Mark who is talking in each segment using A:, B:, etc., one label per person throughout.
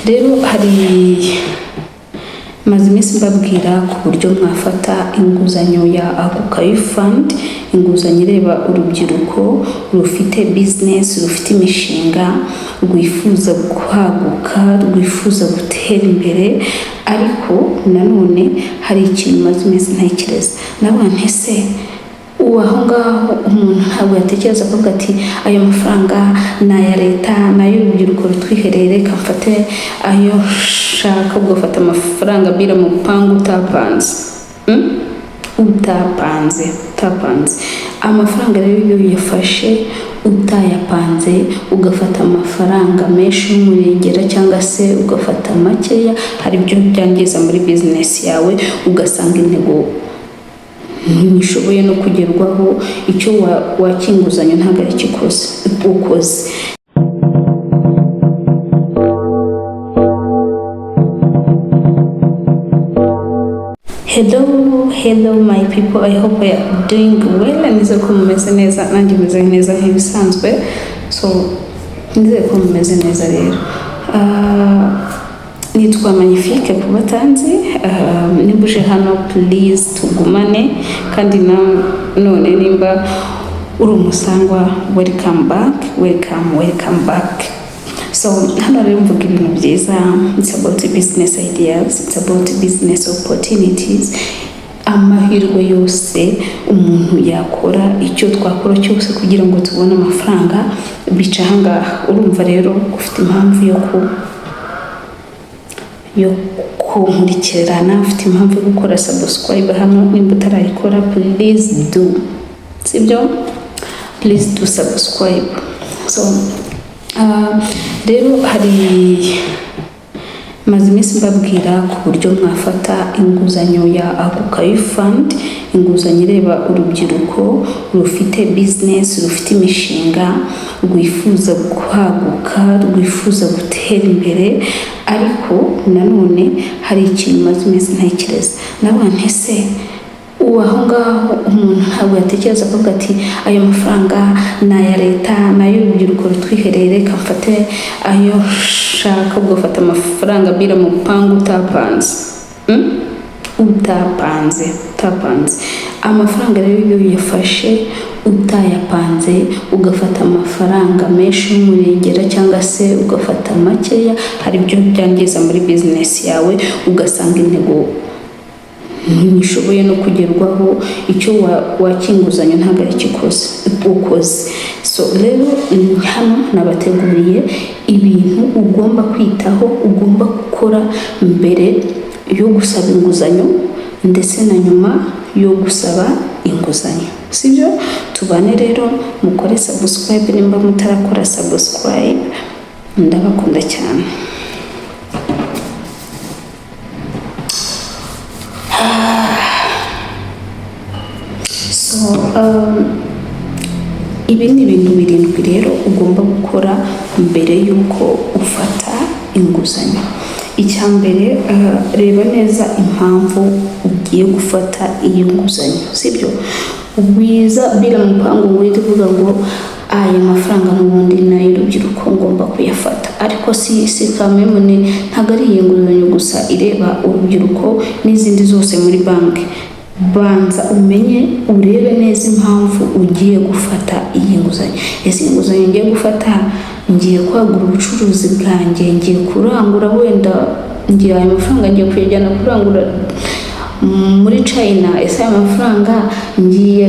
A: rero hari maze iminsi mbabwira ku buryo mwafata inguzanyo ya Akukayi Fund, inguzanyo ireba urubyiruko rufite business, rufite imishinga, rwifuza kwaguka, rwifuza gutera imbere, ariko nanone hari ikintu maze iminsi ntekereza, n'abantu ese aho ngaho umuntu ntabwo yatekereza akavuga ati ayo mafaranga ni aya leta, nayo urubyiruko rutwihereye, reka mfate ayo shaka, ugafata amafaranga bira mu bupangu utapanze. Amafaranga rero iyo uyafashe utayapanze, ugafata amafaranga menshi y'umurengera cyangwa se ugafata makeya, hari ibyo byangiza muri business yawe, ugasanga intego ntishoboye no kugerwaho, icyo wakinguzanya ntabwo ari cyo ukoze. Hello my people, I hope you are doing well. Nizere ko mumeze neza, nanjye meze neza nk'ibisanzwe, so nizere ko mumeze neza rero. Nitwa Magnifique ku batanzi, nibuje hano please tugumane, kandi none nimba uri umusangwa welcome back. So hano rero mvuga ibintu byiza, it's about business ideas, it's about business opportunities, amahirwe yose umuntu yakora, icyo twakora cyose kugira ngo tubone amafaranga bica ahangaha. Urumva rero ufite impamvu yo kunkurikirana, ufite impamvu yo gukora subscribe hano, nimba utarayikora please do, sibyo? Please do subscribe. So rero hari maze iminsi mbabwira ku buryo mwafata inguzanyo ya Akukayi Fund, inguzanyo ireba urubyiruko rufite business, rufite imishinga, rwifuza kwaguka, rwifuza gutera imbere, ariko nanone hari ikintu maze iminsi ntekereza, n'abantu ese aho ngaho umuntu ntabwo yatekereza akavuga ati ayo mafaranga ni aya leta, nayo urubyiruko rutwihereye, reka mfate ayo shaka, ugafata amafaranga bira mu bupangu utapanze. Amafaranga rero iyo uyafashe utayapanze, ugafata amafaranga menshi y'umurengera cyangwa se ugafata makeya, hari ibyo byangiza muri business yawe, ugasanga intego ntishoboye no kugerwaho, icyo wakinguzanya ntabwo ari cyo ukoze. So rero hano nabateguriye ibintu ugomba kwitaho, ugomba gukora mbere yo gusaba inguzanyo ndetse na nyuma yo gusaba inguzanyo, sibyo? Tubane rero, mukore subscribe nimba mutarakora subscribe, ndabakunda cyane. So ibi ni ibintu birindwi rero ugomba gukora mbere y'uko ufata inguzanyo. Icya mbere, reba neza impamvu ugiye gufata iyo nguzanyo, sibyo? Ubwiza bira mu pangu wenda uvuga ngo aya mafaranga n'ubundi nayo urubyiruko ngomba kuyafata, ariko si kamwe ni ntabwo ari iyi nguzanyo gusa ireba urubyiruko, n'izindi zose muri banki. Banza umenye, urebe neza impamvu ugiye gufata iyi nguzanyo. Ese inguzanyo ngiye gufata, ngiye kwagura ubucuruzi bwanjye, ngiye kurangura, wenda ngiye aya mafaranga ngiye kuyajyana kurangura muri China, ese aya mafaranga ngiye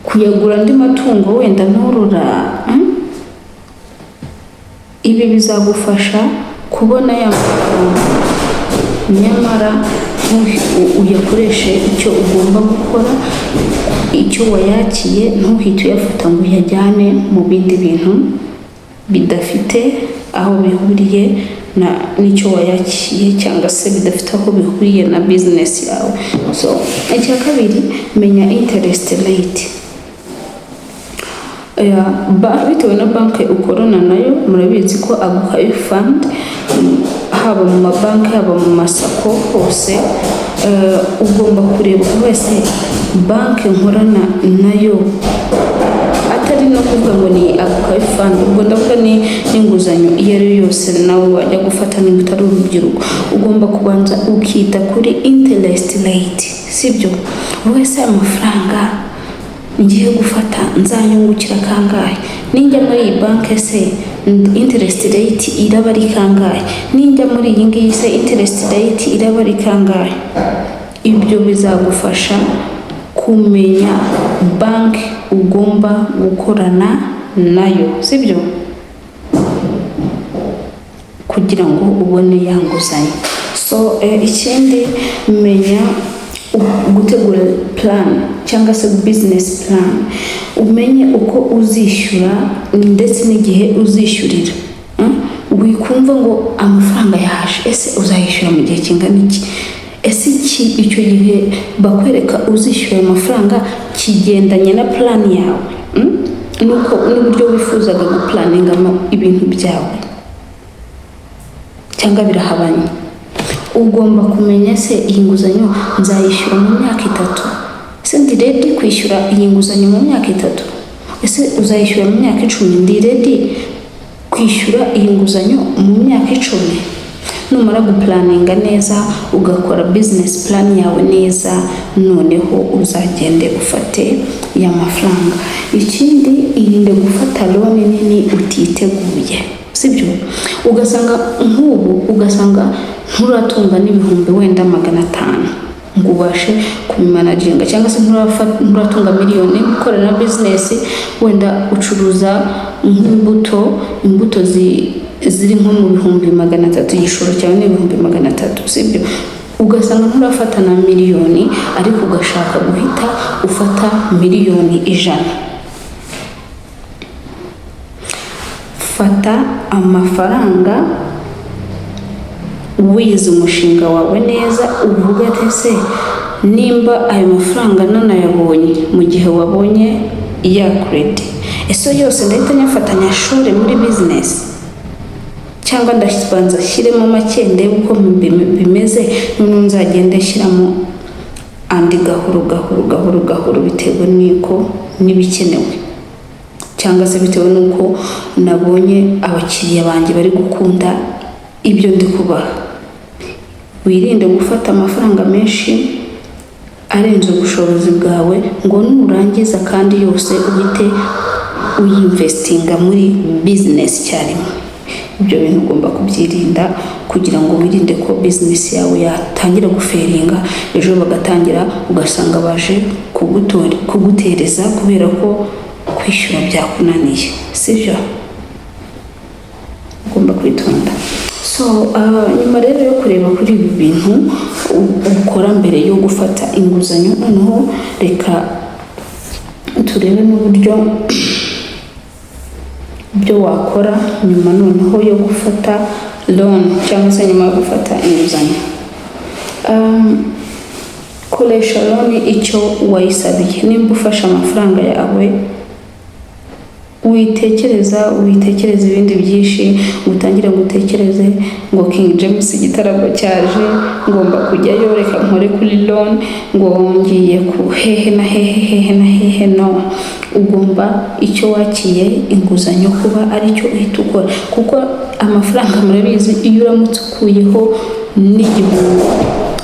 A: kuyagura andi matungo wenda ntorora. Ibi bizagufasha kubona ya mafaranga, nyamara uyakoreshe icyo ugomba gukora, icyo wayakiye, ntuhite uyafata ngo uyajyane mu bindi bintu bidafite aho bihuriye n'icyo wayakiye, cyangwa se bidafite aho bihuriye na business yawe. So icya kabiri, menya interest rate. Bitewe na banki ukorana nayo, murabizi ko Akukayi Fund haba mu mabanki, haba mu masako hose, ugomba kureba wese banki nkorana nayo atari atari no kuvuga ngo ni Aguka fund, ubwo ndavuga ni n'inguzanyo iyo ari yo yose nawe wajya gufata niba utari urubyiruko, ugomba kubanza ukita kuri interest rate, sibyo? Wese amafaranga ngiye gufata nzanyungukira kangahe, ninjya muri iyi banki se interest rate iraba ari kangahe, ninjya muri iyi ngiyi se interest rate iraba ari kangahe. Ibyo bizagufasha kumenya banki ugomba gukorana nayo, sibyo? Kugira ngo ubone ya nguzanyo. So ikindi menya gutegura plan cyangwa se business plan, umenye uko uzishyura ndetse n'igihe uzishyurira. Wikumva ngo amafaranga yaje, ese uzayishyura mu gihe kingana iki? Ese icyo gihe bakwereka uzishyura amafaranga kigendanye na plan yawe, nuko n'uburyo wifuzaga guplaningamo ibintu byawe, cyangwa birahabanye? Ugomba kumenya se iyi nguzanyo nzayishyura mu myaka 3, ese ndi ready kwishyura iyi nguzanyo mu myaka 3? Ese uzayishyura mu myaka 10? Ndi ready kwishyura iyi nguzanyo mu myaka 10? Numara guplaninga neza, ugakora business plan yawe neza, noneho uzagende ufate ya mafaranga. Ikindi, irinde gufata loan nini utiteguye, sibyo? Ugasanga nturatunga n'ibihumbi wenda 500 ngo ubashe kubimanaginga, cyangwa se nturatunga miliyoni ukorera business, wenda ucuruza imbuto ziri nko mu bihumbi 300, igishoro cyawe ni ibihumbi 300, sibyo? Ugasanga nturafata na miliyoni, ariko ugashaka guhita ufata miliyoni 100. Fata amafaranga, wize umushinga wawe neza, uvuga ati se nimba ayo mafaranga nanayabonye mu gihe wabonye ya credit, ese yose ndahita nyafatanya shore muri business, cyangwa ndabanza shyiremo make ndebe uko bimeze, none nzagenda shyiramo andi gahoro bitewe n'uko nibikenewe, cyangwa se bitewe n'uko nabonye abakiriya banjye bari gukunda ibyo ndi kubaha. Wirinde gufata amafaranga menshi arenze ubushobozi bwawe ngo nurangiza kandi yose uhite uyinvestinga muri business cyarimo. Ibyo bintu ugomba kubyirinda kugira ngo wirinde ko business yawe yatangira guferinga, ejo bagatangira ugasanga baje kugutereza kubera ko kwishyura byakunaniye, sibyo? Ugomba kwitonda. So nyuma rero yo kureba kuri ibi bintu ukora mbere yo gufata inguzanyo, noneho reka turebe n'uburyo byo wakora nyuma noneho yo gufata loan cyangwa se nyuma yo gufata inguzanyo. Koresha loan icyo wayisabiye. Nimba ufashe amafaranga yawe, witekereza ibindi byinshi, utangira gutekereze ngo King James igitaramo cyaje, ngomba kujyayo, reka nkore kuri loan, ngo ngiye ku hehe na hehe. No, ugomba icyo wakiye inguzanyo kuba ari cyo uhita ukora, kuko amafaranga murabizi, iyo uramutse ukuyeho n'igihumbi,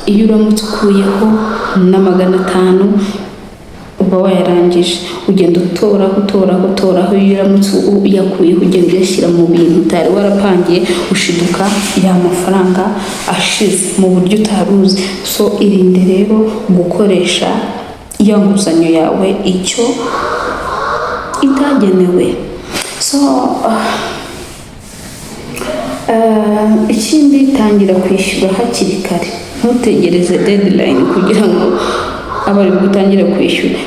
A: iyo uramutse ukuyeho na 500 uba wayarangije, ugenda utoraho. Iyo uramutse uyakuyeho ugenda uyashyira mu bintu utari warapangiye, ushiduka ya mafaranga ashize mu buryo utaruzi. So irinde rero gukoresha ya nguzanyo yawe icyo itagenewe. So ikindi, tangira kwishyura hakiri kare, ntutegereze deadline kugira ngo abari gutangira kwishyura.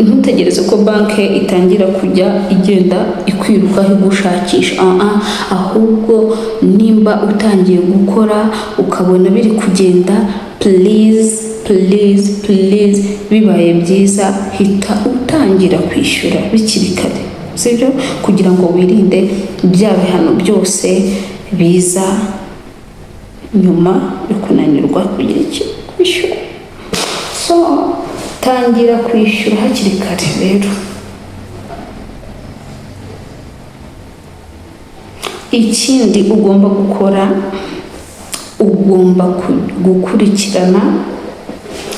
A: Ntutegereze ko banki itangira kujya igenda ikwiruka igushakisha, ahubwo nimba utangiye gukora ukabona biri kugenda, please bibaye byiza hita utangira kwishyura bikiri kare, sibyo? Kugira ngo wirinde bya bihano byose biza nyuma yo kunanirwa kugira icyo kwishyura. So tangira kwishyura hakiri kare rero. ikindi ugomba gukora, ugomba gukurikirana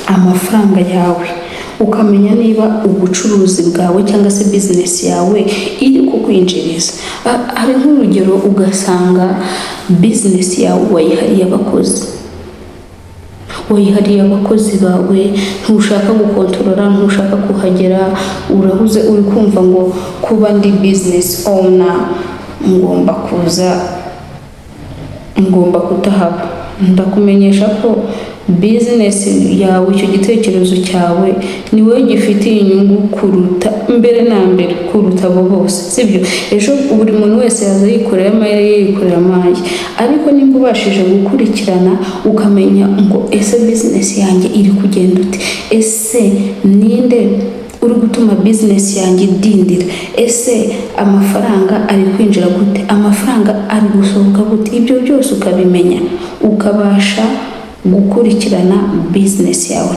A: amafaranga yawe, ukamenya niba ubucuruzi bwawe cyangwa se bizinesi yawe iri kukwinjiriza. Hari nk'urugero ugasanga bizinesi yawe wayihariye abakozi bawe, ntushaka gukontorora, ntushaka kuhagera, urahuze, uri kumva ngo kuba ndi bizinesi owuna ngomba kutahaba. Ndakumenyesha ko bizinesi yawe, icyo gitekerezo cyawe ni wowe gifitiye inyungu kuruta mbere na mbere, kuruta abo bose, sibyo? Ejo buri muntu wese yaza yikorera amaye, ariko nimba ubashije gukurikirana ukamenya ngo ese bizinesi yanjye iri kugenda ute, ese ninde uri gutuma bizinesi yanjye idindira, ese amafaranga ari kwinjira gute, amafaranga ari gusohoka gute, ibyo byose ukabimenya, ukabasha gukurikirana bizinesi yawe.